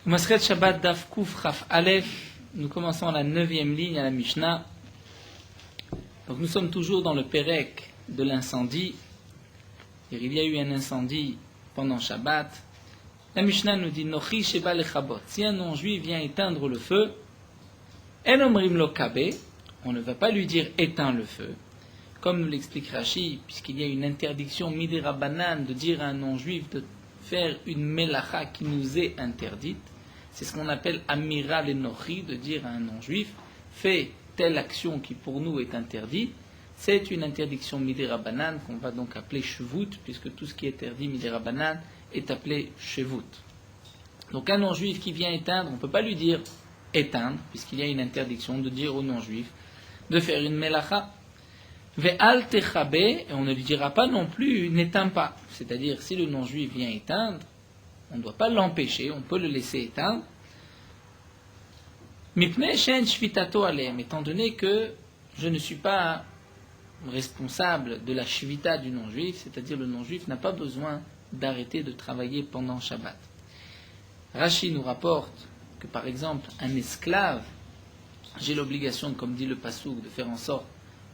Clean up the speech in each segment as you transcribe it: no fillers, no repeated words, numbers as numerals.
Masret Shabbat Daf Kuf Chaf Aleph, nous commençons la 9e ligne à la Mishnah. Donc nous sommes toujours dans le Pérec de l'incendie. Il y a eu un incendie pendant Shabbat. La Mishnah nous dit Nochi Sheba Lechabot. Si un non-juif vient éteindre le feu, En Omrim Lo Kabe, on ne va pas lui dire éteins le feu. Comme nous l'explique Rashi, puisqu'il y a une interdiction Midera Banan de dire à un non-juif de faire une melacha qui nous est interdite. C'est ce qu'on appelle Amira le Nochi, de dire à un non-juif, fais telle action qui pour nous est interdite. C'est une interdiction Midera Banan qu'on va donc appeler Shevut, puisque tout ce qui est interdit Midera Banan est appelé Shevut. Donc un non-juif qui vient éteindre, on ne peut pas lui dire éteindre, puisqu'il y a une interdiction de dire au non-juif de faire une melacha. Ve'al techabe, et on ne lui dira pas non plus n'éteins pas. C'est-à-dire, si le non-juif vient éteindre, on ne doit pas l'empêcher, on peut le laisser éteindre. Mipnei shen shvitato alem, étant donné que je ne suis pas responsable de la shvita du non-juif, c'est-à-dire le non-juif n'a pas besoin d'arrêter de travailler pendant Shabbat. Rashi nous rapporte que par exemple un esclave, j'ai l'obligation, comme dit le Passouk, de faire en sorte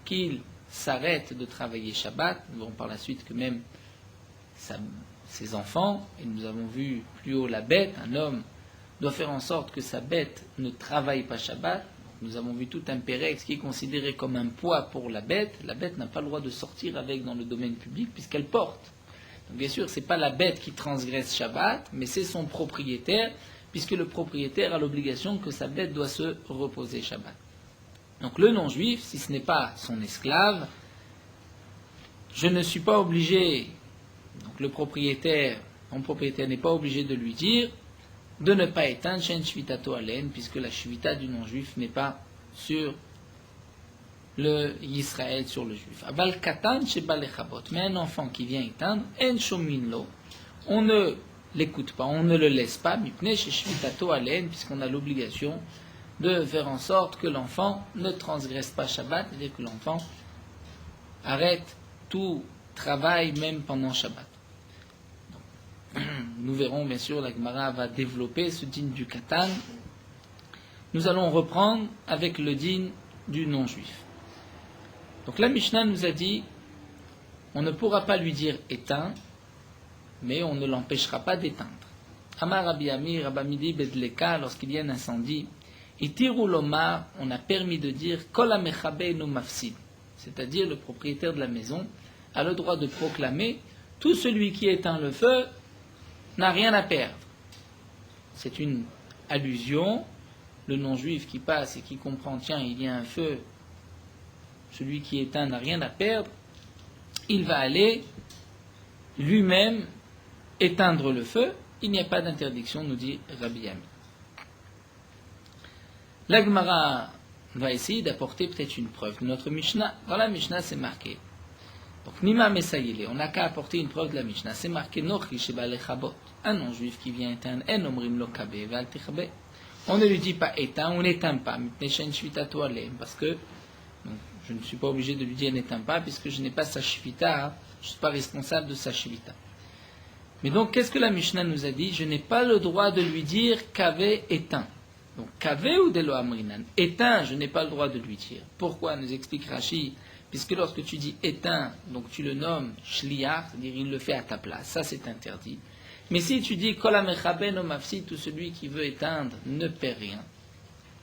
qu'il s'arrête de travailler Shabbat. Nous verrons par la suite que même ses enfants, et nous avons vu plus haut la bête, un homme doit faire en sorte que sa bête ne travaille pas Shabbat. Nous avons vu tout un pérex qui est considéré comme un poids pour la bête. La bête n'a pas le droit de sortir avec dans le domaine public puisqu'elle porte. Donc bien sûr, ce n'est pas la bête qui transgresse Shabbat, mais c'est son propriétaire, puisque le propriétaire a l'obligation que sa bête doit se reposer Shabbat. Donc le non-juif, si ce n'est pas son esclave, je ne suis pas obligé, donc le propriétaire, mon propriétaire n'est pas obligé de lui dire de ne pas éteindre shen shvitato alen, puisque la shvita du non-juif n'est pas sur le Yisraël, sur le juif. Aval katan sheba lechabot, mais un enfant qui vient éteindre, en shomin lo, on ne l'écoute pas, on ne le laisse pas, mipnei shvitato alen, puisqu'on a l'obligation de faire en sorte que l'enfant ne transgresse pas Shabbat, c'est-à-dire que l'enfant arrête tout travail même pendant Shabbat. Donc, nous verrons bien sûr, la Gemara va développer ce din du Katan. Nous allons reprendre avec le din du non-juif. Donc la Mishnah nous a dit, on ne pourra pas lui dire éteins, mais on ne l'empêchera pas d'éteindre. Amar Rabbi Ami, Rabamidi Bedleka, lorsqu'il y a un incendie, Itiru lomar, on a permis de dire Kol hamechabe no mafsid, c'est-à-dire le propriétaire de la maison a le droit de proclamer tout celui qui éteint le feu n'a rien à perdre. C'est une allusion, le non-juif qui passe et qui comprend, tiens, il y a un feu, celui qui éteint n'a rien à perdre, il va aller lui-même éteindre le feu, il n'y a pas d'interdiction, nous dit Rabbi Ami. La Gemara va essayer d'apporter peut-être une preuve de notre Mishnah. Dans la Mishnah, c'est marqué. Donc, Nima Mesayele, on n'a qu'à apporter une preuve de la Mishnah. C'est marqué Nochi Sheba Lechabot. Un non-juif qui vient éteindre, En Omrim Lo Kabe Ve'al Techabe. On ne lui dit pas éteins, on n'éteint pas. Mipnei Shvitato Alem. Parce que donc, je ne suis pas obligé de lui dire n'éteins pas, puisque je n'ai pas sa shvita, hein, je ne suis pas responsable de sa shvita. Mais donc, qu'est-ce que la Mishnah nous a dit? Je n'ai pas le droit de lui dire Kabe éteint. Donc, kave ou delo amrinan, éteint, je n'ai pas le droit de lui dire. Pourquoi? Nous explique Rashi, puisque lorsque tu dis éteint, donc tu le nommes shliach, c'est-à-dire il le fait à ta place, ça c'est interdit. Mais si tu dis kol hamechabe no mafsid, tout celui qui veut éteindre ne perd rien,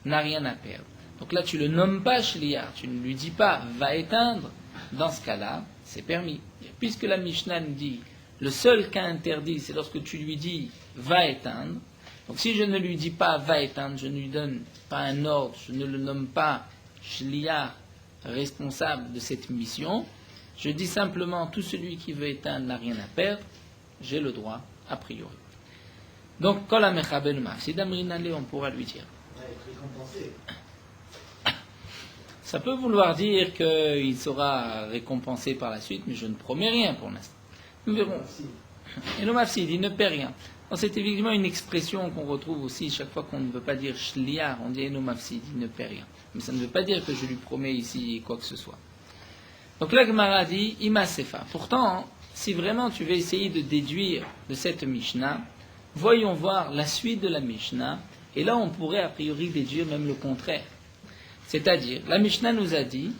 n'a rien à perdre. Donc là tu le nommes pas shliach, tu ne lui dis pas va éteindre, dans ce cas-là, c'est permis. Puisque la Mishnah nous dit, le seul cas interdit, c'est lorsque tu lui dis va éteindre. Donc si je ne lui dis pas va éteindre, je ne lui donne pas un ordre, je ne le nomme pas shliach, responsable de cette mission, je dis simplement tout celui qui veut éteindre n'a rien à perdre, j'ai le droit a priori. Donc kol hamechabe no mafsid amrinale, on pourra lui dire. Ça peut vouloir dire qu'il sera récompensé par la suite, mais je ne promets rien pour l'instant. Nous verrons. Et no mafsid, il ne perd rien. Donc, c'est évidemment une expression qu'on retrouve aussi chaque fois qu'on ne veut pas dire shliach, on dit no mafsid, il ne perd rien. Mais ça ne veut pas dire que je lui promets ici quoi que ce soit. Donc la Gemara dit ima sefa. Pourtant, si vraiment tu veux essayer de déduire de cette Mishnah voyons voir la suite de la Mishnah, et là on pourrait a priori déduire même le contraire. C'est-à-dire, la Mishnah nous a dit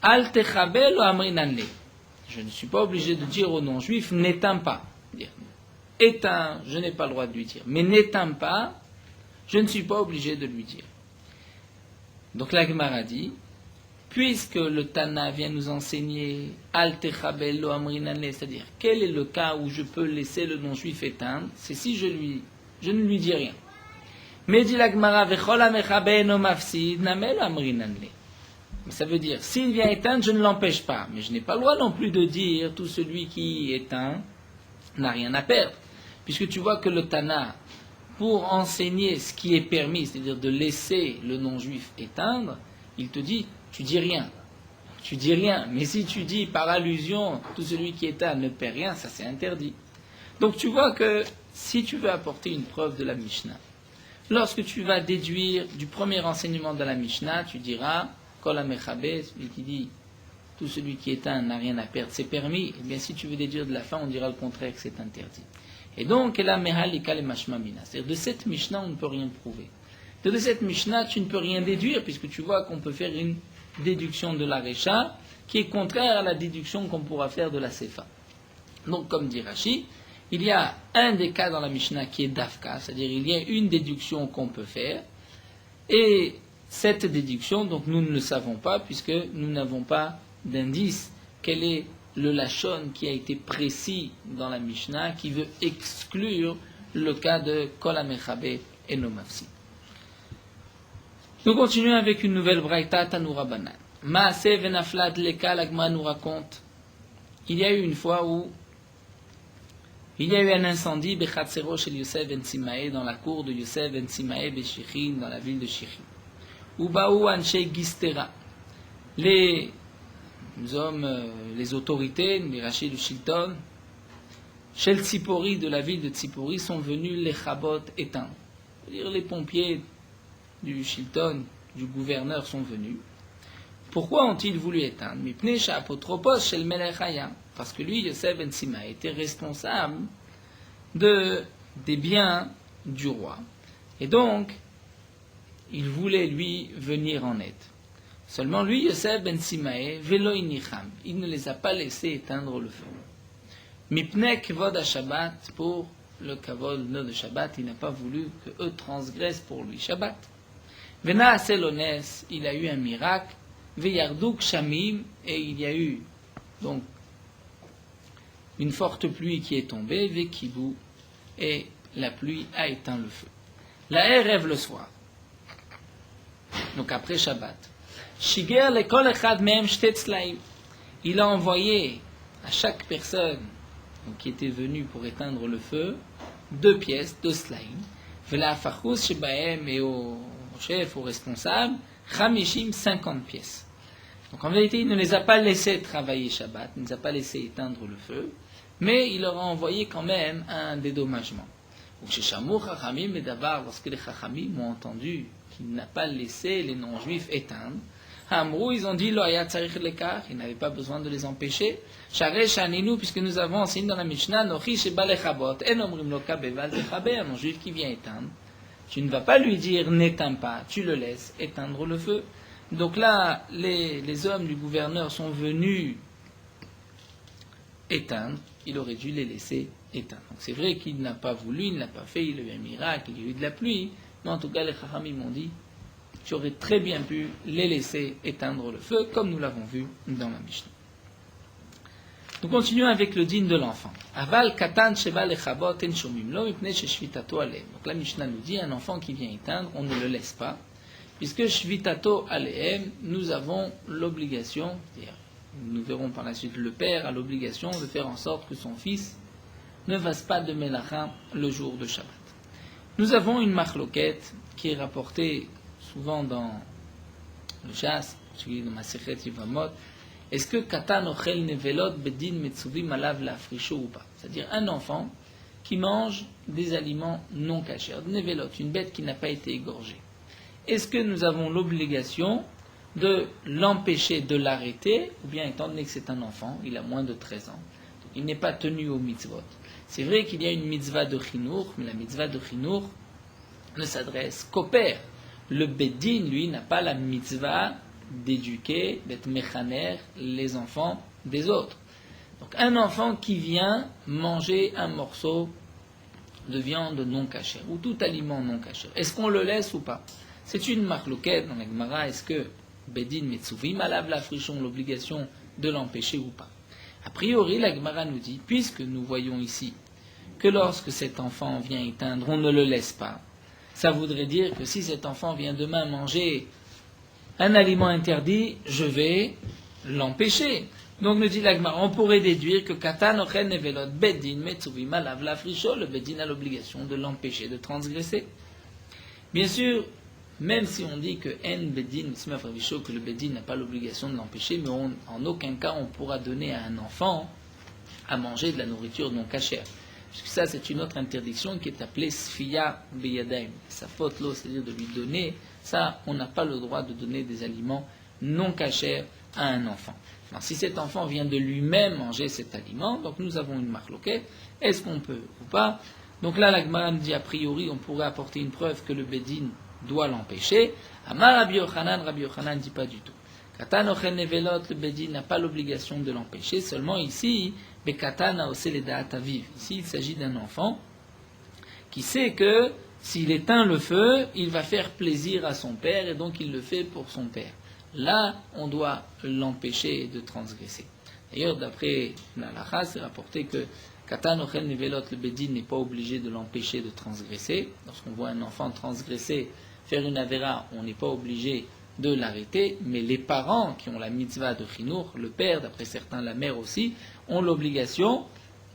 Al techabel ou amrinanle. Je ne suis pas obligé de dire au non-juif n'éteins pas. Dire, éteins, je n'ai pas le droit de lui dire. Mais n'éteins pas, je ne suis pas obligé de lui dire. Donc la Gemara dit puisque le Tana vient nous enseigner Al techabel lo amrinanle, c'est-à-dire quel est le cas où je peux laisser le non-juif éteindre, c'est si je ne lui dis rien. Mais dit la Gemara vechol amechabe no mafsid namel amrinanle. Ça veut dire s'il vient éteindre, je ne l'empêche pas, mais je n'ai pas le droit non plus de dire tout celui qui éteint n'a rien à perdre, puisque tu vois que le Tana, pour enseigner ce qui est permis, c'est-à-dire de laisser le non-juif éteindre, il te dit tu dis rien. Tu dis rien. Mais si tu dis par allusion, tout celui qui éteint ne paie rien, ça c'est interdit. Donc tu vois que si tu veux apporter une preuve de la Mishnah, lorsque tu vas déduire du premier enseignement de la Mishnah, tu diras, Kol ha-mechabe, celui qui dit, tout celui qui éteint n'a rien à perdre, c'est permis. Eh bien si tu veux déduire de la fin, on dira le contraire, que c'est interdit. Et donc, c'est-à-dire de cette Mishnah, on ne peut rien prouver. De cette Mishnah, tu ne peux rien déduire, puisque tu vois qu'on peut faire une déduction de la Recha, qui est contraire à la déduction qu'on pourra faire de la Sefa. Donc, comme dit Rashi, il y a un des cas dans la Mishnah qui est Dafka, c'est-à-dire il y a une déduction qu'on peut faire, et cette déduction, donc nous ne le savons pas, puisque nous n'avons pas d'indice. Quel est le Lachon qui a été précis dans la Mishnah, qui veut exclure le cas de Kol ha-mechabe et no mafsid. Nous continuons avec une nouvelle braïta Tanura Banan. Maaseh venaflat leka, l'Agma nous raconte. Il y a eu une fois où il y a eu un incendie bechatzero shel Yosef ben Simae, dans la cour de Yosef ben Simae beshichin, dans la ville de Shichin. Ubaou anshei gistera. Les hommes, les autorités, les rachis du Shilton, shel Tzipori, de la ville de Tzipori, sont venus les chabot éteindre. C'est-à-dire les pompiers du Shilton, du gouverneur, sont venus. Pourquoi ont-ils voulu éteindre? Mipnei sha'apotropos shel melech haya. Parce que lui, Yosef ben Sima, était responsable des biens du roi. Et donc, il voulait lui venir en aide. Seulement lui, Yosef ben Simae, velo inicham, il ne les a pas laissés éteindre le feu. Mipnei kavod ha-Shabbat, pour le kavod de Shabbat, il n'a pas voulu que eux transgressent pour lui Shabbat. Vena aselones, il a eu un miracle. Veyarduk shamim, et il y a eu donc une forte pluie qui est tombée. Vekibu, et la pluie a éteint le feu. La rêve le soir. Donc après Shabbat. Shiger le kol echad mehem shtet tzlaim. Il a envoyé à chaque personne qui était venue pour éteindre le feu 2 pièces, 2 slaim. Vela fachus shebahem, et au chef, au responsable, Chamishim, 50 pièces. Donc en vérité, il ne les a pas laissés travailler Shabbat, il ne les a pas laissés éteindre le feu, mais il leur a envoyé quand même un dédommagement. Chez Shamour Chachamim et d'abord, lorsque les Chachamim ont entendu qu'il n'a pas laissé les non-juifs éteindre, Hamrou, ils ont dit, Lo hayat tzarich lekach, il n'avait pas besoin de les empêcher. Sharei shaninu, puisque nous avons enseigné dans la Mishnah, Nochi sheba lechabot, en omrim lo kabeval techabe, un non-juif qui vient éteindre. Tu ne vas pas lui dire n'éteins pas, tu le laisses éteindre le feu. Donc là, les hommes du gouverneur sont venus éteindre, il aurait dû les laisser éteindre. Donc c'est vrai qu'il n'a pas voulu, il ne l'a pas fait, il a eu un miracle, il y a eu de la pluie, mais en tout cas les Chachamim m'ont dit, tu aurais très bien pu les laisser éteindre le feu, comme nous l'avons vu dans la Mishnah. Nous continuons avec le dîne de l'enfant. Aval katan sheba lechabot en shomim lo mipnei sheshvitato alehem. Donc la Mishnah nous dit, un enfant qui vient éteindre, on ne le laisse pas, puisque shvitato alehem, nous avons l'obligation, c'est-à-dire, nous verrons par la suite, le père a l'obligation de faire en sorte que son fils ne fasse pas de melacha le jour de Shabbat. Nous avons une machloket qui est rapportée souvent dans le Shas, celui de Masechet Yevamot. Est-ce que katan ochel nevelot bedin metzuvim alav lafrisho ou pas? C'est-à-dire un enfant qui mange des aliments non cachers, nevelot, une bête qui n'a pas été égorgée. Est-ce que nous avons l'obligation de l'empêcher de l'arrêter, ou bien étant donné que c'est un enfant, il a moins de 13 ans, donc il n'est pas tenu aux mitzvot. C'est vrai qu'il y a une mitzvah de chinour, mais la mitzvah de chinour ne s'adresse qu'au père. Le Beddin, lui, n'a pas la mitzvah d'éduquer, d'être méchaner les enfants des autres. Donc un enfant qui vient manger un morceau de viande non cachère, ou tout aliment non cachère, est-ce qu'on le laisse ou pas? C'est une marloquette dans la Gemara, est-ce que Beddin Metsuvim alav la frichon l'obligation de l'empêcher ou pas? A priori, la Gemara nous dit, puisque nous voyons ici que lorsque cet enfant vient éteindre, on ne le laisse pas, ça voudrait dire que si cet enfant vient demain manger un aliment interdit, je vais l'empêcher. Donc nous dit la Gemara, on pourrait déduire que Katan Ochen Nevelot Beddin Metsuvim alav la frichon, le Beddin a l'obligation de l'empêcher de transgresser. Bien sûr, même si on dit que En Beddin, que le Beddin n'a pas l'obligation de l'empêcher, mais en aucun cas on pourra donner à un enfant à manger de la nourriture non cachère. Parce que ça, c'est une autre interdiction qui est appelée Sfiya Beyadaim. Sa faute l'eau, c'est-à-dire de lui donner, ça, on n'a pas le droit de donner des aliments non cachers à un enfant. Alors, si cet enfant vient de lui-même manger cet aliment, donc nous avons une marloquette, est-ce qu'on peut ou pas? Donc là, la Gemara dit a priori, on pourrait apporter une preuve que le Beddin doit l'empêcher. Amar Rabbi Yochanan ne dit pas du tout. Katan Ochen Nevelot, le Beddin n'a pas l'obligation de l'empêcher, seulement ici, Bekatan a aussi les da'at aviv. Ici, il s'agit d'un enfant qui sait que s'il éteint le feu, il va faire plaisir à son père et donc il le fait pour son père. Là, on doit l'empêcher de transgresser. D'ailleurs, d'après l'Alacha, c'est rapporté que Katan Ochel Nevelot, le Beddin n'est pas obligé de l'empêcher de transgresser. Lorsqu'on voit un enfant transgresser, faire une avéra, on n'est pas obligé de l'arrêter, mais les parents qui ont la mitzvah de chinour, le père, d'après certains la mère aussi, ont l'obligation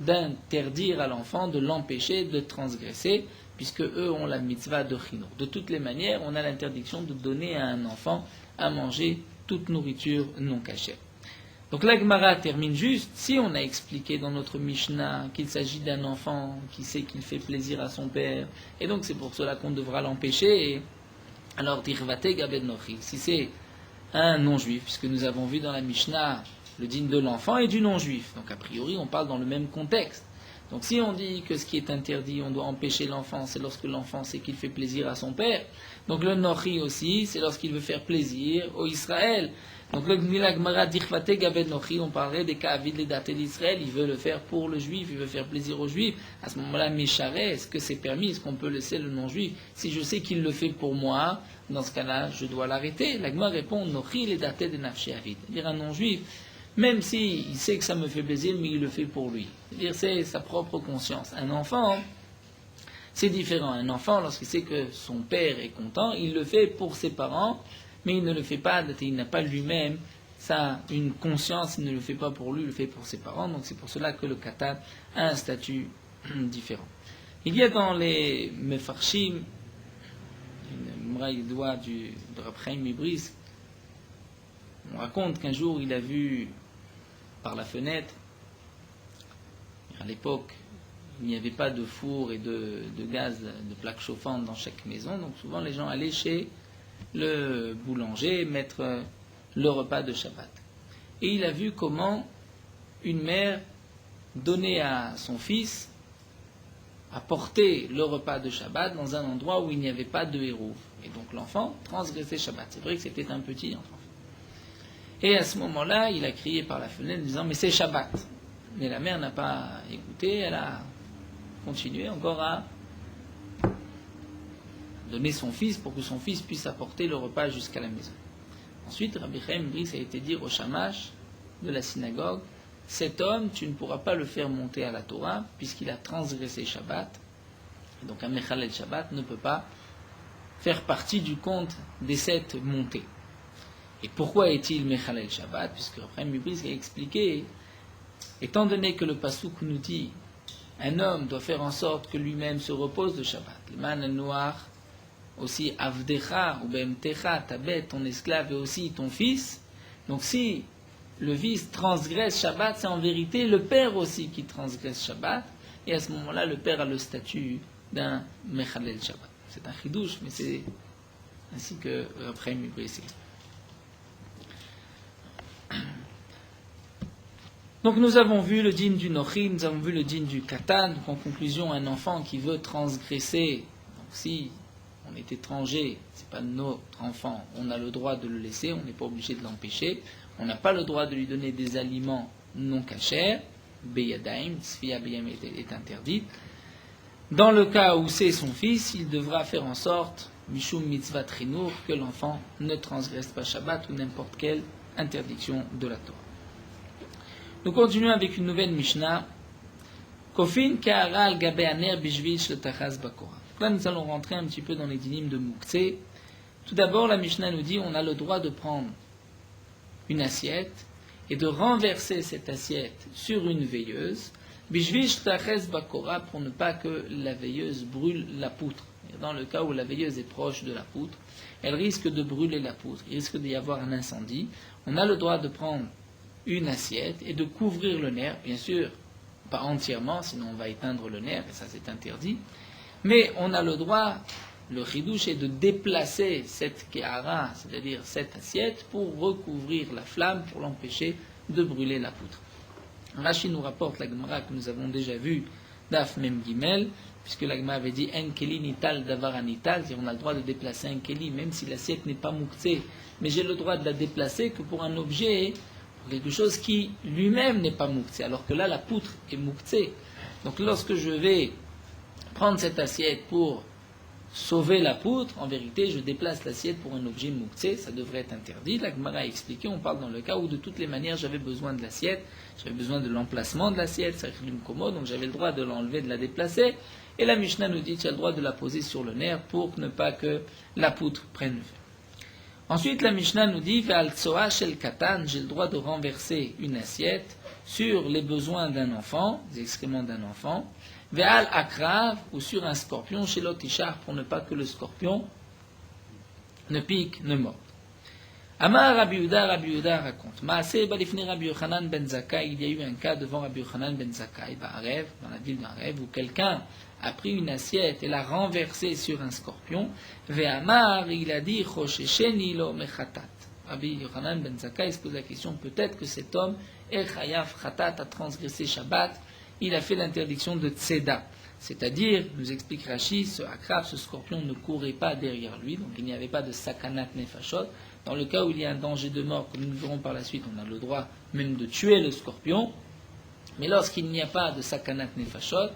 d'interdire à l'enfant, de l'empêcher de transgresser, puisque eux ont la mitzvah de chinour. De toutes les manières, on a l'interdiction de donner à un enfant à manger toute nourriture non cachée. Donc la Gemara termine juste, si on a expliqué dans notre Mishnah qu'il s'agit d'un enfant qui sait qu'il fait plaisir à son père, et donc c'est pour cela qu'on devra l'empêcher, alors dirvate gabed nochi, si c'est un non-juif, puisque nous avons vu dans la Mishnah le digne de l'enfant et du non-juif, donc a priori on parle dans le même contexte. Donc si on dit que ce qui est interdit, on doit empêcher l'enfant, c'est lorsque l'enfant sait qu'il fait plaisir à son père. Donc le nochi aussi, c'est lorsqu'il veut faire plaisir au Israël. Donc le Gemara dirvate gabed nochi, on parlerait des cas avides les datés d'Israël, il veut le faire pour le juif, il veut faire plaisir au juif. À ce moment-là, mécharé, est-ce que c'est permis, est-ce qu'on peut laisser le non-juif? Si je sais qu'il le fait pour moi, dans ce cas-là, je dois l'arrêter. La Gemara répond, nochi les datés de nafshe avid. C'est-à-dire un non-juif, même s'il sait que ça me fait plaisir, mais il le fait pour lui. C'est-à-dire c'est sa propre conscience. Un enfant, c'est différent. Un enfant, lorsqu'il sait que son père est content, il le fait pour ses parents, mais il ne le fait pas, il n'a pas lui-même une conscience, il ne le fait pas pour lui, il le fait pour ses parents. Donc c'est pour cela que le katan a un statut différent. Il y a dans les mefarshim, une muraille de doigt de Rab Chaim Mibris, on raconte qu'un jour il a vu par la fenêtre, à l'époque, il n'y avait pas de four et de gaz, de plaques chauffantes dans chaque maison, donc souvent les gens allaient chez le boulanger mettre le repas de Shabbat. Et il a vu comment une mère donnait à son fils à porter le repas de Shabbat dans un endroit où il n'y avait pas de héros. Et donc l'enfant transgressait Shabbat. C'est vrai que c'était un petit enfant. Et à ce moment-là, il a crié par la fenêtre en disant « Mais c'est Shabbat !» Mais la mère n'a pas écouté, elle a continué encore à donner son fils pour que son fils puisse apporter le repas jusqu'à la maison. Ensuite, Rabbi Chaim Brice a été dire au shamash de la synagogue « Cet homme, tu ne pourras pas le faire monter à la Torah puisqu'il a transgressé Shabbat. » Et donc un Mechalel Shabbat ne peut pas faire partie du compte des 7 montées. Et pourquoi est-il Mechalel Shabbat? Puisque Rabbi Chaim Brice a expliqué, étant donné que le Passouk nous dit un homme doit faire en sorte que lui-même se repose de Shabbat. Le man noir, aussi Avdecha ou Behemtecha, ta bête, ton esclave et aussi ton fils. Donc si le fils transgresse Shabbat, c'est en vérité le père aussi qui transgresse Shabbat. Et à ce moment-là, le père a le statut d'un Mechalel Shabbat. C'est un chidouche, mais c'est ainsi que après Mibris. Donc nous avons vu le din du nochi, nous avons vu le din du katan. Donc en conclusion, un enfant qui veut transgresser, donc si on est étranger, c'est pas notre enfant, on a le droit de le laisser, on n'est pas obligé de l'empêcher. On n'a pas le droit de lui donner des aliments non cachers. Beyadaim, Sfiya Beyam est interdite. Dans le cas où c'est son fils, il devra faire en sorte, Mishum Mitzvah Trinour, que l'enfant ne transgresse pas Shabbat ou n'importe quelle interdiction de la Torah. Nous continuons avec une nouvelle Mishnah. Kofin Ka'ara al-Gabe Aner Bishvil Shlotachaz Bakora. Là, nous allons rentrer un petit peu dans les dynimes de Moukhtse. Tout d'abord, la Mishnah nous dit on a le droit de prendre une assiette et de renverser cette assiette sur une veilleuse, Bishvil Shlotachaz Bakora, pour ne pas que la veilleuse brûle la poutre. Dans le cas où la veilleuse est proche de la poutre, elle risque de brûler la poutre, il risque d'y avoir un incendie. On a le droit de prendre une assiette et de couvrir le nerf, bien sûr, pas entièrement, sinon on va éteindre le nerf, et ça c'est interdit. Mais on a le droit, le chidouche est de déplacer cette kehara, c'est-à-dire cette assiette, pour recouvrir la flamme, pour l'empêcher de brûler la poutre. Rashi nous rapporte la Gemara que nous avons déjà vue, Daf Mem Gimel, puisque la Gemara avait dit en keli nital davar anital, c'est-à-dire on a le droit de déplacer un keli, même si l'assiette n'est pas mouktsé, mais j'ai le droit de la déplacer que pour un objet, pour quelque chose qui lui-même n'est pas mouktsé, alors que là la poutre est mouktsé. Donc lorsque je vais prendre cette assiette pour sauver la poutre, en vérité je déplace l'assiette pour un objet mouktsé, ça devrait être interdit. La Gemara a expliqué, on parle dans le cas où de toutes les manières j'avais besoin de l'assiette, j'avais besoin de l'emplacement de l'assiette, ça crée une commode, donc j'avais le droit de l'enlever, de la déplacer. Et la Mishnah nous dit tu as le droit de la poser sur le nerf pour ne pas que la poutre prenne feu. Ensuite, la Mishnah nous dit Ve'al tsoa shel katan, j'ai le droit de renverser une assiette sur les besoins d'un enfant, les excréments d'un enfant. Ve'al akrav, ou sur un scorpion chez l'otishar, pour ne pas que le scorpion ne pique, ne morde. Amar Rabbi Yehuda raconte Maaseh balifni Rabbi Yochanan ben Zakkai, il y a eu un cas devant Rabbi Yochanan ben Zakkai, Ba'arev, dans la ville d'Arev, où quelqu'un a pris une assiette et l'a renversée sur un scorpion. Ve'amar, il a dit Choshesheni lo mechatat. Rabbi Yochanan ben Zakkai se pose la question, peut-être que cet homme est chayav chatat, a transgressé Shabbat, il a fait l'interdiction de tzeda. C'est-à-dire, nous explique Rashi, ce akrab, ce scorpion ne courait pas derrière lui, donc il n'y avait pas de sakanat nefashot. Dans le cas où il y a un danger de mort, comme nous le verrons par la suite, on a le droit même de tuer le scorpion. Mais lorsqu'il n'y a pas de sakanat nefashot,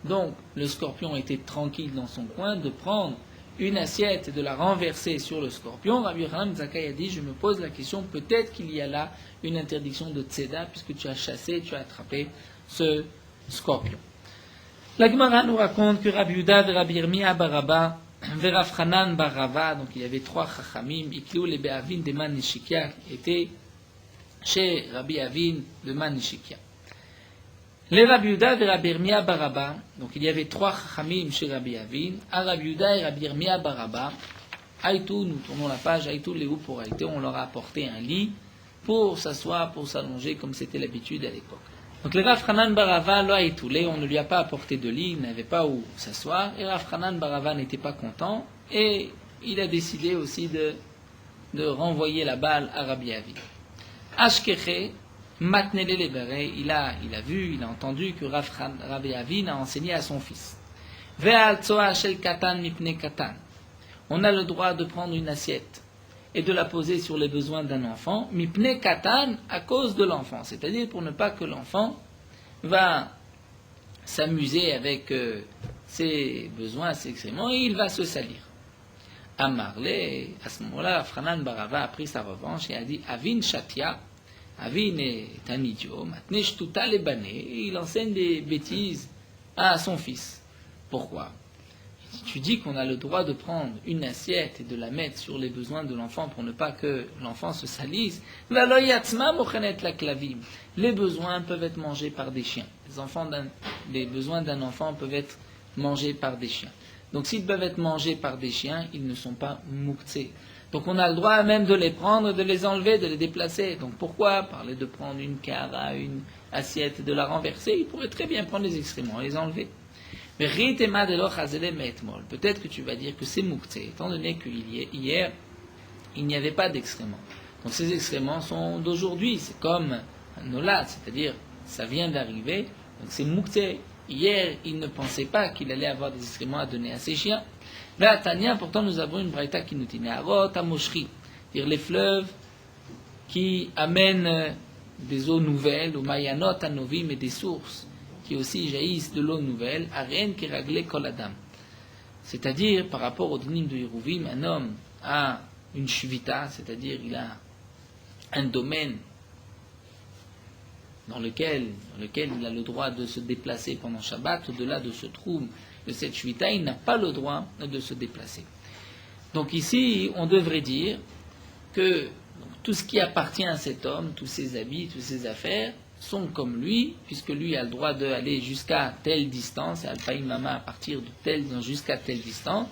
donc le scorpion était tranquille dans son coin, de prendre une assiette et de la renverser sur le scorpion. Rabbi Yochanan Zakkai a dit, je me pose la question, peut-être qu'il y a là une interdiction de tzeda, puisque tu as chassé, tu as attrapé ce scorpion. La Gemara nous raconte que Rabbi Yehuda et Rabbi Yirmiyah Baraba Rav Hanan Barava, donc il y avait trois chachamim, Ikliou les Be'avin de Man Nishikia, étaient chez Rabbi Avin de Man Nishikia. Les Rabbi Yehuda et Rabbi Yirmiyah Baraba, donc il y avait trois chachamim chez Rabbi Avin, à Rabbi Yehuda et Rabbi Yirmiyah Baraba, Aïtou, nous tournons la page, Aïtou Léou pour Aïtou, on leur a apporté un lit pour s'asseoir, pour s'allonger comme c'était l'habitude à l'époque. Donc le Rav Hanan Barava l'a étoulé, on ne lui a pas apporté de lit, il n'avait pas où s'asseoir, et Rav Hanan Barava n'était pas content, et il a décidé aussi de renvoyer la balle à Rabbi Avi. Ashkeche, Matnele Lebere, il a vu, il a entendu que Rabbi Avi a enseigné à son fils. Ve'al tsoa shel katan mipne katan. On a le droit de prendre une assiette et de la poser sur les besoins d'un enfant, mipne katan, à cause de l'enfant, c'est-à-dire pour ne pas que l'enfant va s'amuser avec ses besoins, ses excréments, et il va se salir. Amarle, à ce moment-là, Hanan Barava a pris sa revanche et a dit, Avin Shatia, Avin est un idiot, maintenant Shtuta les bané, il enseigne des bêtises à son fils. Pourquoi ? Tu dis qu'on a le droit de prendre une assiette et de la mettre sur les besoins de l'enfant pour ne pas que l'enfant se salisse. Les besoins peuvent être mangés par des chiens. Les besoins d'un enfant peuvent être mangés par des chiens. Donc s'ils peuvent être mangés par des chiens, ils ne sont pas mouktsés. Donc on a le droit même de les prendre, de les enlever, de les déplacer. Donc pourquoi parler de prendre une kara, une assiette, de la renverser? Il pourrait très bien prendre les excréments et les enlever. Peut-être que tu vas dire que c'est mouktsé, étant donné qu'hier, il n'y avait pas d'excréments. Donc ces excréments sont d'aujourd'hui, c'est comme un nolad, c'est-à-dire ça vient d'arriver, donc c'est Moukté. Hier, il ne pensait pas qu'il allait avoir des excréments à donner à ses chiens. Là, à Tania, pourtant, nous avons une braïta qui nous dit Neharot Amoshri, dire les fleuves qui amènent des eaux nouvelles, ou Mayanot Anovim, et des sources qui aussi jaillissent de l'eau nouvelle, Arien qui raglait Koladam. C'est-à-dire, par rapport au dinim de Yeruvim, un homme a une shvita, c'est-à-dire il a un domaine dans lequel il a le droit de se déplacer pendant Shabbat, au-delà de ce trou de cette shvita, il n'a pas le droit de se déplacer. Donc ici, on devrait dire que tout ce qui appartient à cet homme, tous ses habits, toutes ses affaires, sont comme lui, puisque lui a le droit d'aller jusqu'à telle distance, et Alpaï Mama à partir de telle jusqu'à telle distance.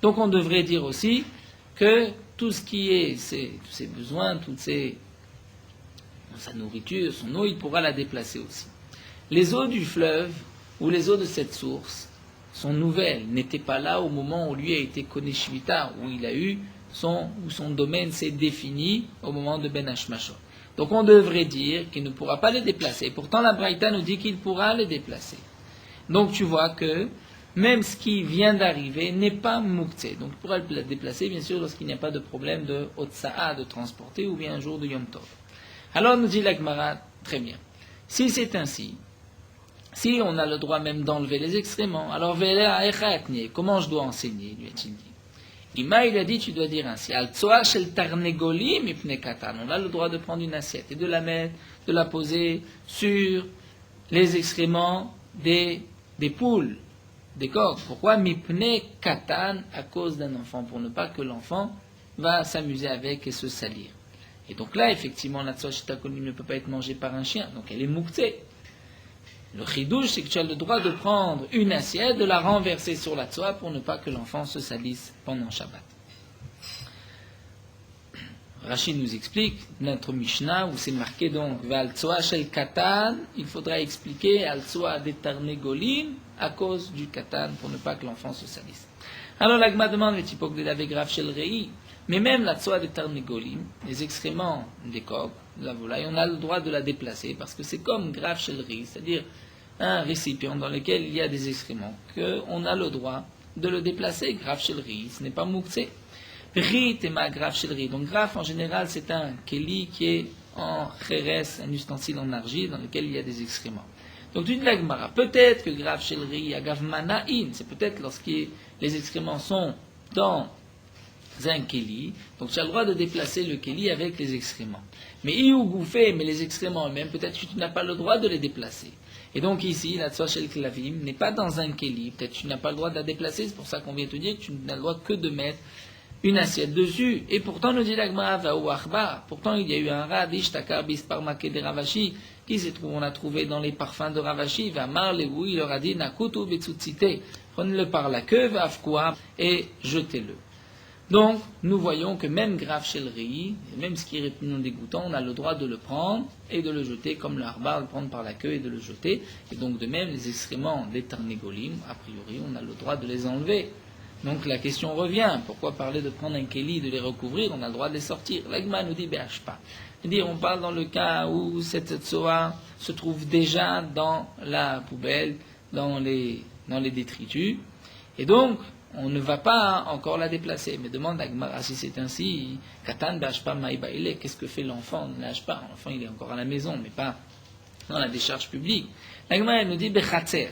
Donc on devrait dire aussi que tout ce qui est tous ses besoins, sa nourriture, son eau, il pourra la déplacer aussi. Les eaux du fleuve ou les eaux de cette source sont nouvelles, n'étaient pas là au moment où lui a été connu Shvita, où il a eu son domaine s'est défini au moment de Ben Hashmashot. Donc on devrait dire qu'il ne pourra pas les déplacer. Pourtant la Braïta nous dit qu'il pourra les déplacer. Donc tu vois que même ce qui vient d'arriver n'est pas mouktsé. Donc il pourra le déplacer bien sûr lorsqu'il n'y a pas de problème de Otsa'a, de transporter, ou bien un jour de Yom Tov. Alors nous dit la Gemara, très bien. Si c'est ainsi, si on a le droit même d'enlever les excréments, alors comment je dois enseigner, lui a-t-il dit. Ima, il a dit, tu dois dire ainsi, Al-Tsoa shel tarnegolim ipne katan. On a le droit de prendre une assiette et de la mettre, de la poser sur les excréments des poules, des coqs. Pourquoi mipne katan? À cause d'un enfant, pour ne pas que l'enfant va s'amuser avec et se salir. Et donc là, effectivement, la tsoa shel tarnegolim ne peut pas être mangée par un chien, donc elle est mouktée. Le chidouche, c'est que tu as le droit de prendre une assiette, de la renverser sur la tsoa pour ne pas que l'enfant se salisse pendant Shabbat. Rachid nous explique, notre Mishnah, où c'est marqué donc Val tsoa shel katan, il faudra expliquer al tsoa de tarnegolim à cause du katan pour ne pas que l'enfant se salisse. Alors l'agma demande les typok de la grave shel rei, mais même la tsoa de tarnegolim, les excréments des coqs, de la volaille, on a le droit de la déplacer parce que c'est comme grave shel rei, c'est-à-dire un récipient dans lequel il y a des excréments, qu'on a le droit de le déplacer, grave shel rei, ce n'est pas mouktsé. Rit et ma grave shel rei. Donc grave en général c'est un keli qui est en kheres, un ustensile en argile dans lequel il y a des excréments. Donc tu dis la Gemara, peut-être que grave shel rei, agav mana'in, c'est peut-être lorsque les excréments sont dans un keli, donc tu as le droit de déplacer le keli avec les excréments. Mais iou gouffé, mais les excréments eux-mêmes, peut-être que tu n'as pas le droit de les déplacer. Et donc ici, la tsoa shel klavim n'est pas dans un keli, peut-être que tu n'as pas le droit de la déplacer, c'est pour ça qu'on vient te dire que tu n'as le droit que de mettre une assiette dessus. Et pourtant, nous dit la Gemara, vaou achbar, pourtant il y a eu un rat, ishtakar bisparmake de Ravashi, qui s'est trouvé, on a trouvé dans les parfums de Ravashi, va marlevou, il leur a dit, nakutu betsutsite, prenez-le par la queue, vafkoua, et jetez-le. Donc, nous voyons que même grave shel rei, même ce qui est répugnant dégoûtant, on a le droit de le prendre et de le jeter, comme le harbar, le prendre par la queue et de le jeter. Et donc, de même, les excréments des tarnégolim, a priori, on a le droit de les enlever. Donc, la question revient, pourquoi parler de prendre un keli, de les recouvrir, on a le droit de les sortir. L'agma nous dit, pas. C'est-à-dire, on parle dans le cas où cette tsoa se trouve déjà dans la poubelle, dans les détritus. Et donc, on ne va pas encore la déplacer. Mais demande à Gemara, si c'est ainsi, Katan b'ashpa maïbaïle, qu'est-ce que fait l'enfant? On ne lâche pas. L'enfant, il est encore à la maison, mais pas dans la décharge publique. La Gemara, elle nous dit, bechatzer.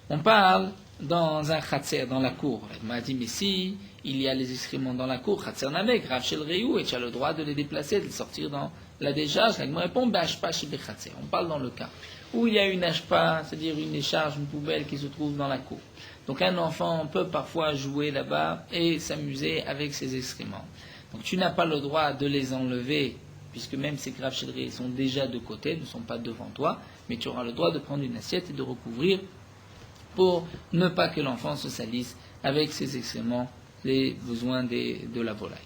On parle dans un khatser, dans la cour. La Gemara dit, mais si il y a les excréments dans la cour, khatser namek, rav shel reiou, et tu as le droit de les déplacer, de les sortir dans la décharge. La Gemara répond, b'ashpa chez bechatzer. On parle dans le cas où il y a une ashpa, c'est-à-dire une décharge, une poubelle qui se trouve dans la cour. Donc un enfant peut parfois jouer là-bas et s'amuser avec ses excréments. Donc tu n'as pas le droit de les enlever, puisque même ces graves chéleries sont déjà de côté, ne sont pas devant toi, mais tu auras le droit de prendre une assiette et de recouvrir pour ne pas que l'enfant se salisse avec ses excréments, les besoins de la volaille.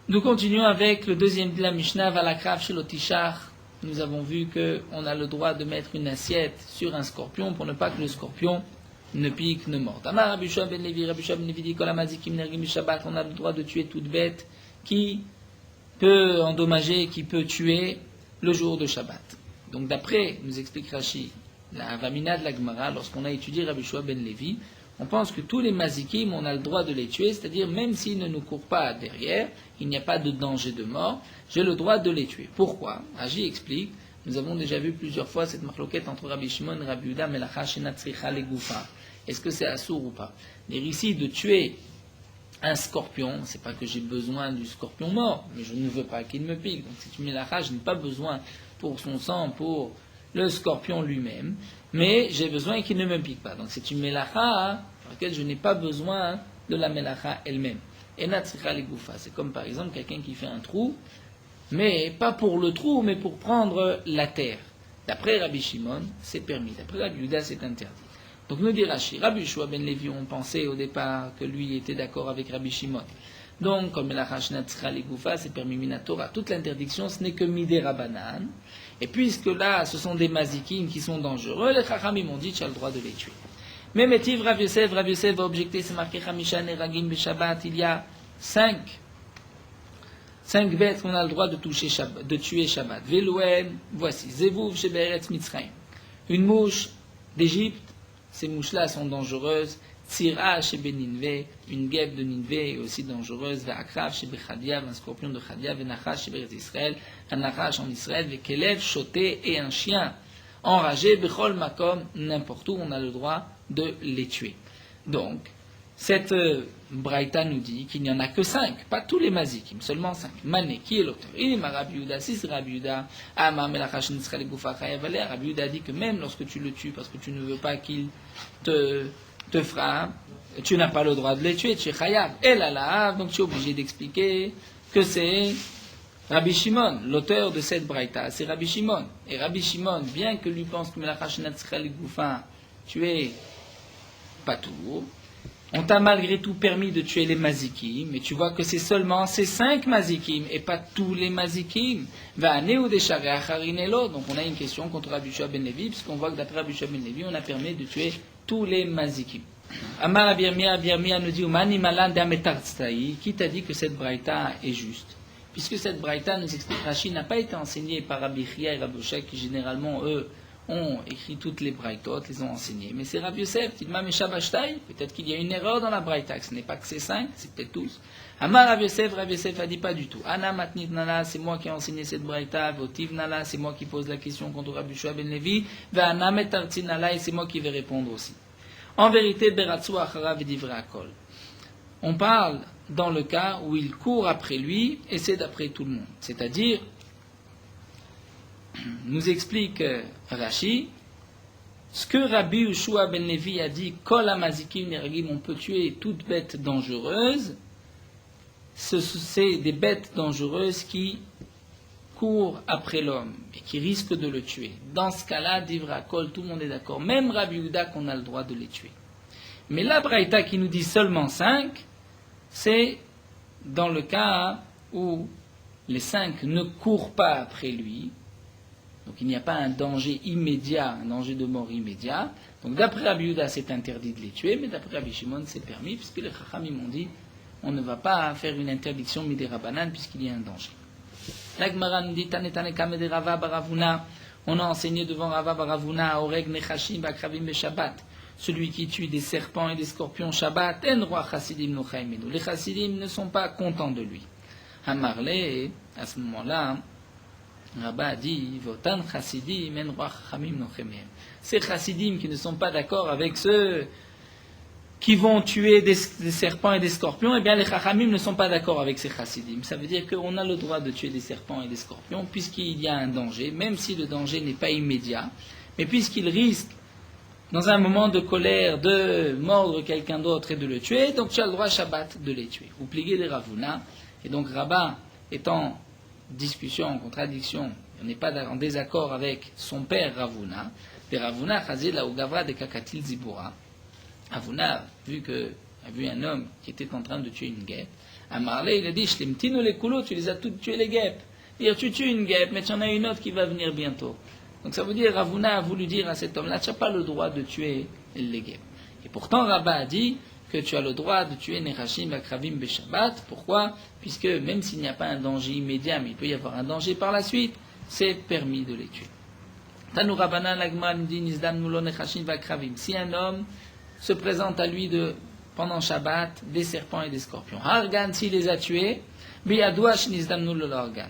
Nous continuons avec le deuxième de la Mishnah, Valakrav chez l'Otishar. Nous avons vu qu'on a le droit de mettre une assiette sur un scorpion pour ne pas que le scorpion ne pique, ne morde. Amar Rabbi Shua ben Levi, Rabbi Shua ben Levi dit, Kol hamazikim nergim Shabbat, on a le droit de tuer toute bête qui peut endommager, qui peut tuer le jour de Shabbat. Donc d'après, nous explique Rashi, la Vamina de la Gemara, lorsqu'on a étudié Rabbi Shua ben Levi, on pense que tous les mazikim, on a le droit de les tuer, c'est-à-dire même s'ils ne nous courent pas derrière, il n'y a pas de danger de mort, j'ai le droit de les tuer. Pourquoi? Rashi explique, nous avons déjà vu plusieurs fois cette marloquette entre Rabbi Shimon et Rabbi Yehuda, Melacha Shena Tzricha Legoufa. Est-ce que c'est assour ou pas? Dire ici de tuer un scorpion, c'est pas que j'ai besoin du scorpion mort, mais je ne veux pas qu'il me pique. Donc c'est une melacha, je n'ai pas besoin pour son sang, pour le scorpion lui-même, mais j'ai besoin qu'il ne me pique pas. Donc c'est une melacha pour laquelle je n'ai pas besoin de la melacha elle-même. Et natsricha legoufa, c'est comme par exemple quelqu'un qui fait un trou, mais pas pour le trou, mais pour prendre la terre. D'après Rabbi Shimon, c'est permis. D'après Rabbi Yehuda, c'est interdit. Donc nous dit Rashi, Rabbi Shua ben Levi, on pensait au départ que lui était d'accord avec Rabbi Shimon. Donc, comme la Rachnatzra Legoufa, c'est permis Minatora. Toute l'interdiction, ce n'est que Midé Rabanan. Et puisque là, ce sont des mazikim qui sont dangereux, les Chachamim m'ont dit, tu as le droit de les tuer. Mais Métiv Rav Yosef va objecter, c'est marqué Chamisha Neragim Beshabbat, il y a 5 bêtes qu'on a le droit de tuer Shabbat. Velouen, voici, Zevouv Sheberetz Mitzrayim. Une mouche d'Égypte. Ces mouches-là sont dangereuses. Tsira chez Beninve, une guêpe de Ninve est aussi dangereuse. Ve'akrav chez Bechadiav, un scorpion de Chadiav. Ve'nachash chez Beretz Israël, un nachash en Israël. Ve'kelev, choté et un chien enragé. Bechol makom, n'importe où, on a le droit de les tuer. Donc, cette Braïta nous dit qu'il n'y en a que 5, pas tous les mazikim, seulement 5. Mané, qui est l'auteur? Il est Rabbi Yehuda, si c'est Rabbi Yehuda, Rabbi Yehuda dit que même lorsque tu le tues parce que tu ne veux pas qu'il te frappe, tu n'as pas le droit de les tuer, tu es chayav. Et là, donc tu es obligé d'expliquer que c'est Rabbi Shimon, l'auteur de cette Braïta, c'est Rabbi Shimon. Et Rabbi Shimon, bien que lui pense que tu es pas tout, on t'a malgré tout permis de tuer les mazikim, mais tu vois que c'est seulement ces 5 mazikim et pas tous les mazikim. Donc on a une question contre Rabbi Shua ben Levi, puisqu'on voit que d'après Rabbi Shua ben Levi, on a permis de tuer tous les mazikim. Amar Abirmia nous dit, qui t'a dit que cette braïta est juste? Puisque cette braïta, nous explique Rashi, n'a pas été enseignée par Rabbi Chia et Rabbi Oshai, qui généralement, eux, ont écrit toutes les braïtot, les ont enseignées. Mais c'est Rabbi Yosef, Tilma Meshabashtai, peut-être qu'il y a une erreur dans la braïta, que ce n'est pas que c'est 5, c'est peut-être tous. Amar Rabbi Yosef a dit pas du tout. Ana Matnit Nala, c'est moi qui ai enseigné cette braïta, Votiv Nala, c'est moi qui pose la question contre Rabbi Shua ben Levi, Ve'ana Metarti Nala, et c'est moi qui vais répondre aussi. En vérité, Beratsu Acharav Vedivre Akol. On parle dans le cas où il court après lui, et c'est d'après tout le monde. C'est-à-dire, nous explique Rashi, ce que Rabbi Yehoshua ben Levi a dit, Kol amazikim neragim, on peut tuer toute bête dangereuse, c'est des bêtes dangereuses qui courent après l'homme et qui risquent de le tuer. Dans ce cas-là, d'Ivra Kol, tout le monde est d'accord, même Rabbi Yehuda qu'on a le droit de les tuer. Mais la Braïta qui nous dit seulement 5, c'est dans le cas où les 5 ne courent pas après lui. Donc il n'y a pas un danger immédiat, un danger de mort immédiat. Donc d'après Rabbi Yehuda, c'est interdit de les tuer, mais d'après Rabbi Shimon, c'est permis, puisque les Chachamim m'ont dit, on ne va pas faire une interdiction midé Rabanan, puisqu'il y a un danger. La Gemara nous dit, Tanetane Kamede Rava Baravuna, on a enseigné devant Rava Baravuna, Oreg Nechashim Bakravim Beshabbat, celui qui tue des serpents et des scorpions Shabbat, En Roi Chassidim Nochaimenu. Les Chassidim ne sont pas contents de lui. Amarle, à ce moment-là, Rabba a dit, Votan Chassidim, En Roi Chachamim Nochemem. Ces Chassidim qui ne sont pas d'accord avec ceux qui vont tuer des serpents et des scorpions, eh bien les Chachamim ne sont pas d'accord avec ces Chassidim. Ça veut dire qu'on a le droit de tuer des serpents et des scorpions, puisqu'il y a un danger, même si le danger n'est pas immédiat, mais puisqu'il risque, dans un moment de colère, de mordre quelqu'un d'autre et de le tuer, donc tu as le droit Shabbat de les tuer. Vous pliez les Ravuna, et donc Rabba étant discussion, en contradiction, on n'est pas en désaccord avec son père Ravuna, et Ravuna chazé la Ugavra de Kakatil Zibura. Ravuna a vu un homme qui était en train de tuer une guêpe. À Marley, il a dit, Shlemtino les coulots, tu les as toutes tuées les guêpes. Dire, tu tues une guêpe, mais tu en as une autre qui va venir bientôt. Donc ça veut dire, Ravuna a voulu dire à cet homme-là, tu n'as pas le droit de tuer les guêpes. Et pourtant, Rabba a dit que tu as le droit de tuer Nechashim Bakravim Beshabbat. Pourquoi? Puisque même s'il n'y a pas un danger immédiat, mais il peut y avoir un danger par la suite, c'est permis de les tuer. Tanu Rabbanan l'Agmara nous dit Nizdam Nulo Nechashin Vakravim. Si un homme se présente à lui pendant Shabbat des serpents et des scorpions, Hargan s'il les a tués, Biyadouach Nizdam Nulo l'Hargan.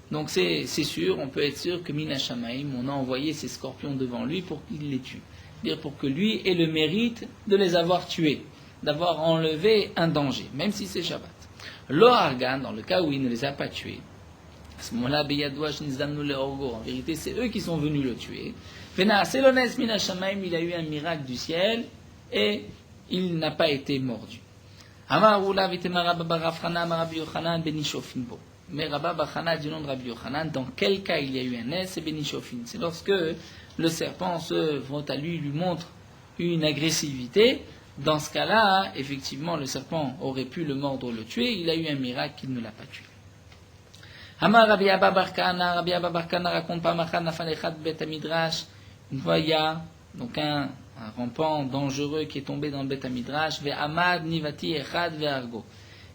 Donc c'est sûr, on peut être sûr que Mina Shamaim, on a envoyé ces scorpions devant lui pour qu'il les tue. C'est-à-dire pour que lui ait le mérite de les avoir tués, d'avoir enlevé un danger, même si c'est Shabbat. Lo Hargan, dans le cas où il ne les a pas tués, à ce moment-là, en vérité, c'est eux qui sont venus le tuer. Mina Shamaim, il a eu un miracle du ciel et il n'a pas été mordu. Mais Rabba Bachana du nom de Rabbi Yochanan, dans quel cas il y a eu un nez, c'est Benishofin. C'est lorsque le serpent à lui montre une agressivité. Dans ce cas-là, effectivement, le serpent aurait pu le mordre, le tuer. Il a eu un miracle qu'il ne l'a pas tué. Amar Rabbi Abba Bar Kana raconte par Machan Nafanechat Bet Midrash. Une fois, il y a donc un rampant dangereux qui est tombé dans le Bet Midrash. Ve Amad Nivati Echad Ve Argo.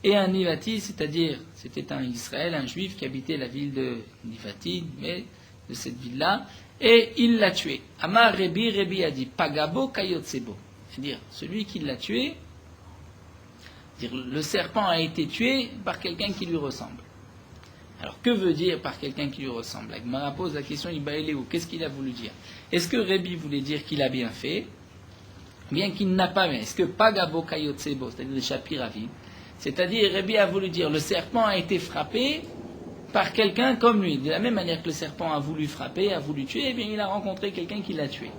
Et un Nivati, c'est-à-dire, c'était un Israël, un juif qui habitait la ville de Nivati, mais de cette ville-là, et il l'a tué. Amar Rebi a dit Pagabo Kayotsebo. C'est-à-dire, celui qui l'a tué, le serpent a été tué par quelqu'un qui lui ressemble. Alors, que veut dire par quelqu'un qui lui ressemble? La Gemara pose la question, qu'est-ce qu'il a voulu dire? Est-ce que Rebi voulait dire qu'il a bien fait, bien qu'il n'a pas bien? Est-ce que Pagabo Kayotsebo, c'est-à-dire le Shapiravi, c'est-à-dire Rebi a voulu dire le serpent a été frappé par quelqu'un comme lui. De la même manière que le serpent a voulu frapper, a voulu tuer, eh bien il a rencontré quelqu'un qui l'a tué.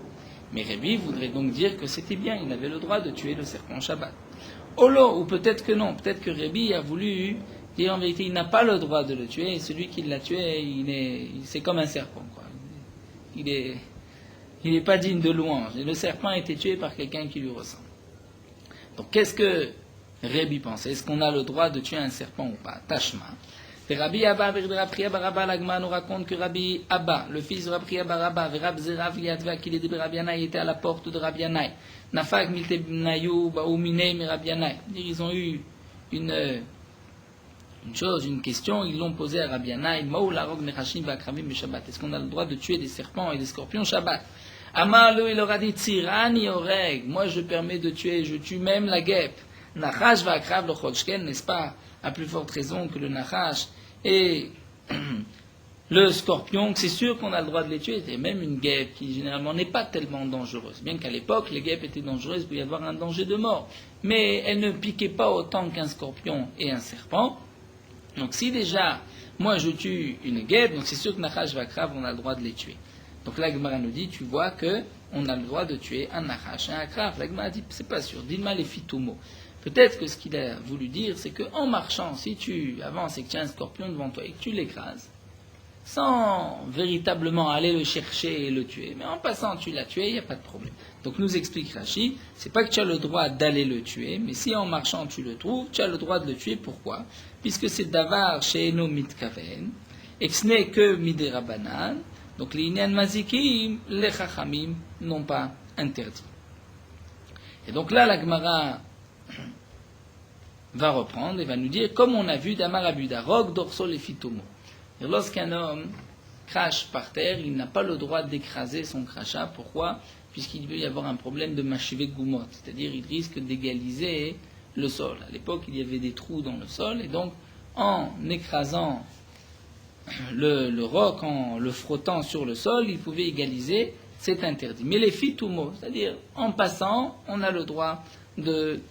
Mais Rebi voudrait donc dire que c'était bien, il avait le droit de tuer le serpent Shabbat. Olo, ou peut-être que non, peut-être que Rebi a voulu dire en vérité il n'a pas le droit de le tuer, et celui qui l'a tué, c'est comme un serpent, quoi. Il est pas digne de louange. Et le serpent a été tué par quelqu'un qui lui ressemble. Donc qu'est-ce que Rebi pensait? Est-ce qu'on a le droit de tuer un serpent ou pas? Tashma. Rabbi Abba, l'Agma nous raconte que Rabbi Abba, le fils de Rabbi Abba, Rab Zerav Yadva, qui est de Rabbi Yanaï, était à la porte de Rabbi Yanaï. Nafak Miltebnayu, Baoumine, mais Rabbi Yanaï. Ils ont eu une question, ils l'ont posé à Rabbi Yanaï. Maou la rog nechashim v'akravim Shabbat. Est-ce qu'on a le droit de tuer des serpents et des scorpions Shabbat? Amar, il leur a dit, Tzirani oreg. Moi, je permets de tuer, je tue même la guêpe. Nachash va'akrav lo chodshken, n'est-ce pas? À plus forte raison que le nachash et le scorpion, c'est sûr qu'on a le droit de les tuer. C'est même une guêpe qui généralement n'est pas tellement dangereuse. Bien qu'à l'époque, les guêpes étaient dangereuses, il pouvait y avoir un danger de mort. Mais elles ne piquaient pas autant qu'un scorpion et un serpent. Donc si déjà, moi je tue une guêpe, donc c'est sûr que nachash va'akrav, on a le droit de les tuer. Donc la Gemara nous dit, tu vois que on a le droit de tuer un nachash et un akrav. La Gemara dit, c'est pas sûr, dis-moi les fitumo. Peut-être que ce qu'il a voulu dire, c'est qu'en marchant, si tu avances et que tu as un scorpion devant toi et que tu l'écrases, sans véritablement aller le chercher et le tuer, mais en passant tu l'as tué, il n'y a pas de problème. Donc nous explique Rashi, c'est pas que tu as le droit d'aller le tuer, mais si en marchant tu le trouves, tu as le droit de le tuer. Pourquoi? Puisque c'est davar she'eno mitkaven, et que ce n'est que midirabanan, donc les inyan mazikim, les chachamim n'ont pas interdit. Et donc là, la Gemara va reprendre et va nous dire, comme on a vu d'Amar Abuda, Rog dorsol et fitomo. Lorsqu'un homme crache par terre, il n'a pas le droit d'écraser son crachat. Pourquoi? Puisqu'il peut y avoir un problème de machivé goumot, c'est-à-dire il risque d'égaliser le sol. À l'époque, il y avait des trous dans le sol, et donc en écrasant le roc, en le frottant sur le sol, il pouvait égaliser, c'est interdit. Mais les fitomo, c'est-à-dire en passant, on a le droit de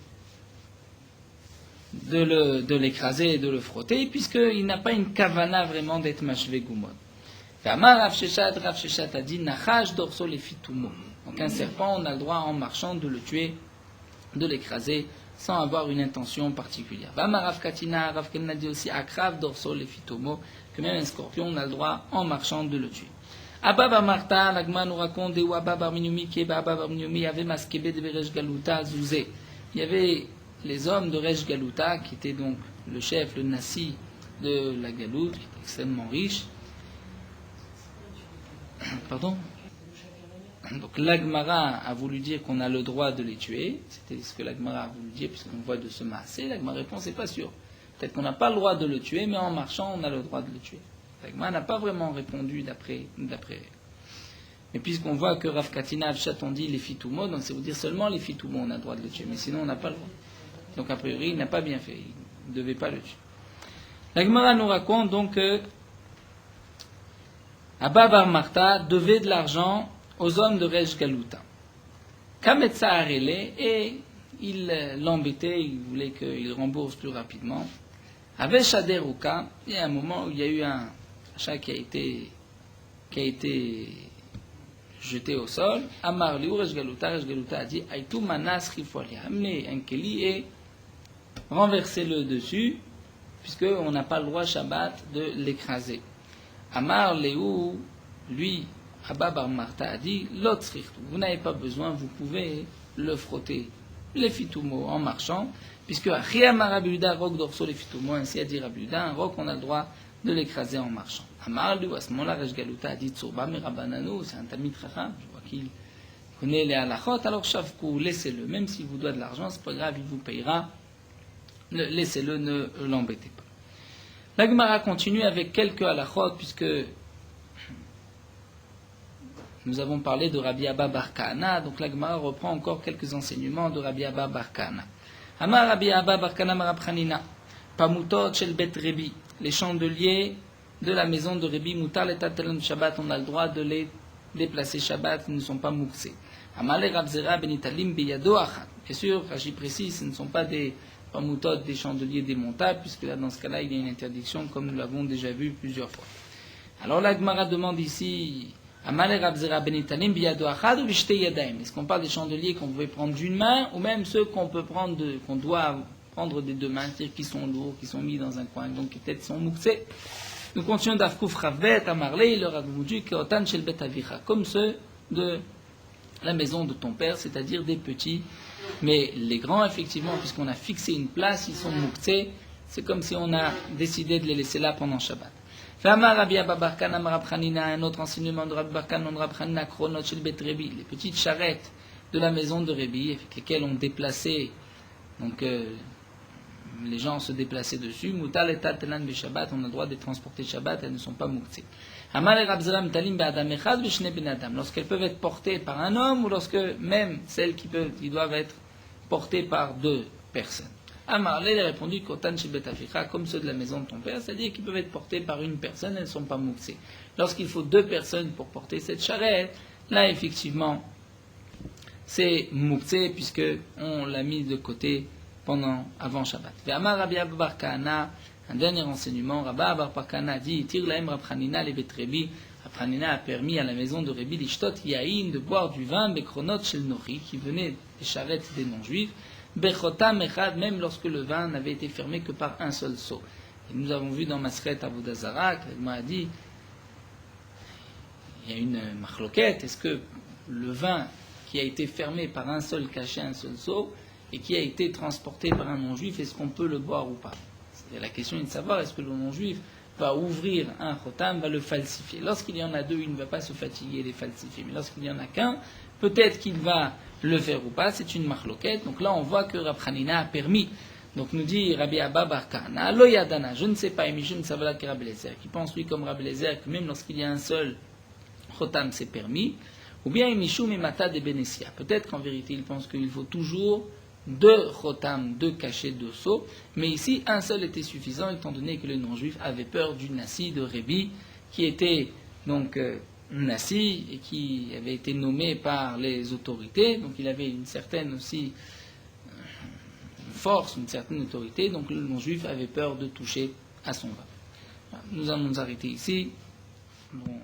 l'écraser et de le frotter, puisqu'il n'a pas une kavana vraiment d'être mashvé goumod. Rav Sheshat a dit, nachash dorso les fitumo. Donc un serpent, on a le droit en marchant de le tuer, de l'écraser, sans avoir une intention particulière. Rav Katina, Rav Katina dit aussi, akrav dorso les fitumo, que même un scorpion, on a le droit en marchant de le tuer. Abba Bar Marta, l'Agma nous raconte, ou Abba Bar Minumi, qui est Abba Bar Minumi, il y avait Maskebe de Beresh Galuta, Zouzé. Il y avait les hommes de Resh Galuta, qui étaient donc le chef, le nassi de la Galoute, qui était extrêmement riche. Pardon? Donc l'Agmara a voulu dire qu'on a le droit de les tuer. C'était ce que l'Agmara a voulu dire, puisqu'on voit de se masser. L'Agmara répond, c'est pas sûr. Peut-être qu'on n'a pas le droit de le tuer, mais en marchant, on a le droit de le tuer. L'Agmara n'a pas vraiment répondu d'après. Mais puisqu'on voit que Rav Katina Avshat on dit les fitoumo, donc c'est vous dire seulement les fitoumo on a le droit de le tuer, mais sinon on n'a pas le droit. Donc a priori il n'a pas bien fait, il ne devait pas le tuer. La Gemara nous raconte donc que Abba Bar Martha devait de l'argent aux hommes de Resh Galuta. Kametsa Arele, et il l'embêtait, il voulait qu'il rembourse plus rapidement. Avec Shaderuka, il y a un moment où il y a eu un achat qui a été jeté au sol. Amar Liu Resh Galuta a dit Aitu Manas Rifoli, amenez un keli et renversez-le dessus, puisqu'on n'a pas le droit Shabbat de l'écraser. Amar Liu, lui, Abba Bar Martha a dit Lotzrichtu, vous n'avez pas besoin, vous pouvez le frotter, les fitoumo en marchant, puisque Achiyamar Rabiuda, roc dorso les fitoumo, ainsi a dit Rabiuda, un roc on a le droit de l'écraser en marchant. Amar Liu, à ce moment-là, Resh Galuta a dit Tsurba Mirabananu, c'est un tamid chacham, je vois qu'il connaît les halachot, alors Shavku, laissez-le, même s'il vous doit de l'argent, c'est pas grave, il vous payera, laissez-le, ne l'embêtez pas. La Gemara continue avec quelques halachot, puisque nous avons parlé de Rabbi Abba Bar Kahana, donc la Gemara reprend encore quelques enseignements de Rabbi Abba Bar Kahana. Amar Rabbi Abba Bar Kahana Marab Chanina, Pamutot Shel Bet Rebi, les chandeliers de la maison de Rebi, Mutar l'Etat Telan Shabbat, on a le droit de les déplacer Shabbat, ils ne sont pas mouxés. Amar le Rabzera Benitalim Beyado Achat. Bien sûr, Rashi précise, ce ne sont pas des Pamutot, des chandeliers démontables, puisque là, dans ce cas-là, il y a une interdiction, comme nous l'avons déjà vu plusieurs fois. Alors la Gemara demande ici, est-ce qu'on parle des chandeliers qu'on pouvait prendre d'une main, ou même ceux qu'on peut prendre, qu'on doit prendre des deux mains, c'est-à-dire qui sont lourds, qui sont mis dans un coin, donc qui peut-être sont mouxés. Nous continuons d'Afkouf Ravbet, Amarle, il leur a dit Keotan Shel Bet Avicha, comme ceux de la maison de ton père, c'est-à-dire des petits. Mais les grands, effectivement, puisqu'on a fixé une place, ils sont mouxés, c'est comme si on a décidé de les laisser là pendant Shabbat. Un autre enseignement de Rabbi Barkan, les petites charrettes de la maison de Rebi, avec lesquelles on déplaçait, donc les gens se déplaçaient dessus. Mutal et Tatelan be Shabbat, on a le droit de les transporter Shabbat, elles ne sont pas muktzé. Lorsqu'elles peuvent être portées par un homme, ou lorsque même celles qui doivent être portées par deux personnes. Amarle a répondu Kotan Shebet Avicha, comme ceux de la maison de ton père, c'est-à-dire qu'ils peuvent être portés par une personne, elles ne sont pas mouxées. Lorsqu'il faut deux personnes pour porter cette charrette, là effectivement c'est mouxé, puisque on l'a mis de côté avant Shabbat. Amar Rabbi Abba Bar Kahana, un dernier enseignement, Rabbi Abba Bar Kahana dit Tir laem Rab Chanina le Bet Rebi, Rab Chanina a permis à la maison de Rebi l'ishtot yaïn, de boire du vin bekronot shel nori, qui venait des charrettes des non-juifs, Bechotam echad, même lorsque le vin n'avait été fermé que par un seul seau. Et nous avons vu dans Masret Avodah Zarah, il m'a dit, il y a une machloquette, est-ce que le vin qui a été fermé par un seul cachet, un seul seau, et qui a été transporté par un non-juif, est-ce qu'on peut le boire ou pas? C'est la question est de savoir, est-ce que le non-juif va ouvrir un chotam, va le falsifier. Lorsqu'il y en a deux, il ne va pas se fatiguer et les falsifier, mais lorsqu'il n'y en a qu'un, peut-être qu'il va le faire ou pas, c'est une marloquette. Donc là, on voit que Rab Chanina a permis. Donc nous dit Rabbi Abba Bar Kahana, Lo Yadana, je ne sais pas, Mishum Savala que Rabbi Eliezer, qui pense lui comme Rabbi Eliezer que même lorsqu'il y a un seul chotam, c'est permis, ou bien Mishum Imata de Benessia. Peut-être qu'en vérité, il pense qu'il faut toujours deux chotam, deux cachets de seau, mais ici, un seul était suffisant, étant donné que les non-juifs avaient peur du Nassi de Rebi, qui était donc Nassi, et qui avait été nommé par les autorités, donc il avait une certaine aussi force, une certaine autorité, donc le non-juif avait peur de toucher à son vin. Nous allons nous arrêter ici. Bon.